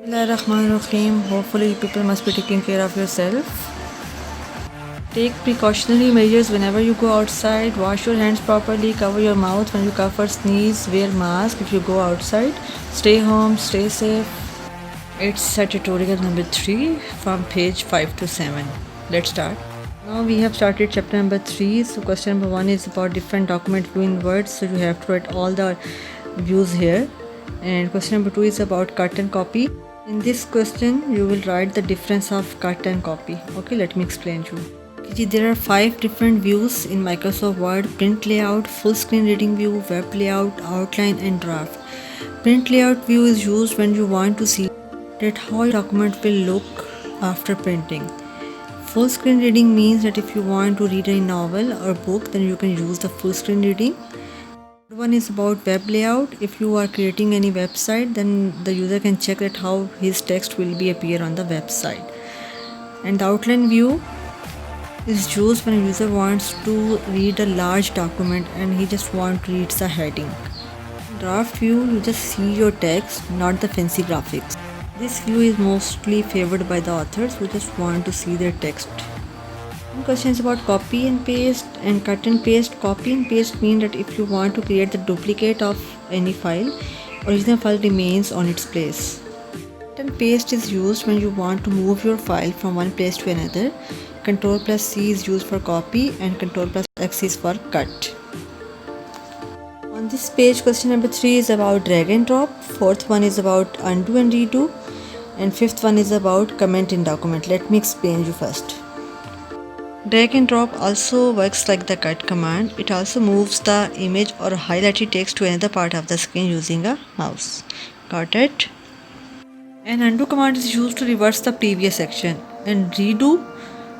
Bismillahirrahmanirrahim. Hopefully you people must be taking care of yourself. Take precautionary measures whenever you go outside. Wash your hands properly. Cover your mouth when you cough or sneeze. Wear mask if you go outside. Stay home. Stay safe. It's tutorial number 3 from page 5 to 7. Let's start. Now we have started chapter number 3. So question number 1 is about different document view in Word. So you have to write all the views here. And question number 2 is about cut and copy. In this question you will write the difference of cut and copy. Okay, let me explain to you. There are 5 different views in Microsoft Word: print layout, full screen reading view, web layout, outline and draft. Print layout view is used when you want to see that how your document will look after printing. Full screen reading means that if you want to read a novel or book, then you can use the full screen reading. One is about web layout. If you are creating any website, then the user can check that how his text will be appear on the website. And the outline view is used when a user wants to read a large document and he just wants to read the heading. Draft view, you just see your text, not the fancy graphics. This view is mostly favored by the authors who just want to see their text. One question is about copy and paste and cut and paste. Copy and paste mean that if you want to create the duplicate of any file, original file remains on its place. Cut and paste is used when you want to move your file from one place to another. Ctrl plus C is used for copy and Ctrl plus X is for cut. On this page, question number 3 is about drag and drop. Fourth one is about undo and redo. And fifth one is about comment in document. Let me explain you first. Drag and drop also works like the cut command. It also moves the image or highlighted text to another part of the screen using a mouse. Got it? An undo command is used to reverse the previous action, and redo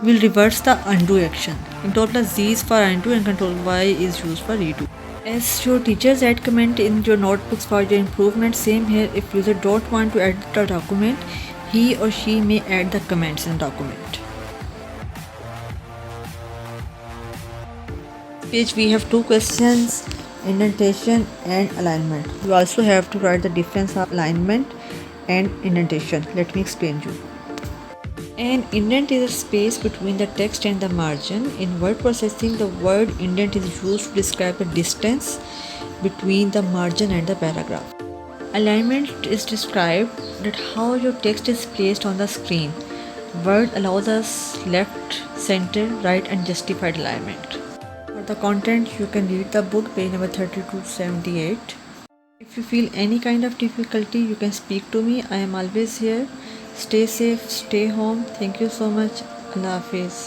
will reverse the undo action. Ctrl plus Z is for undo and Ctrl Y is used for redo. As your teachers add comment in your notebooks for your improvement, same here. If user don't want to edit the document, he or she may add the comments in the document. Page we have 2 questions: indentation and alignment. You also have to write the difference of alignment and indentation. Let me explain you. An indent is a space between the text and the margin. In word processing, the word indent is used to describe the distance between the margin and the paragraph. Alignment is described that how your text is placed on the screen. Word allows us left, center, right and justified alignment. For the content, you can read the book, page number 32 to 78. If you feel any kind of difficulty, you can speak to me. I am always here. Stay safe, stay home. Thank you so much. Allah Hafiz.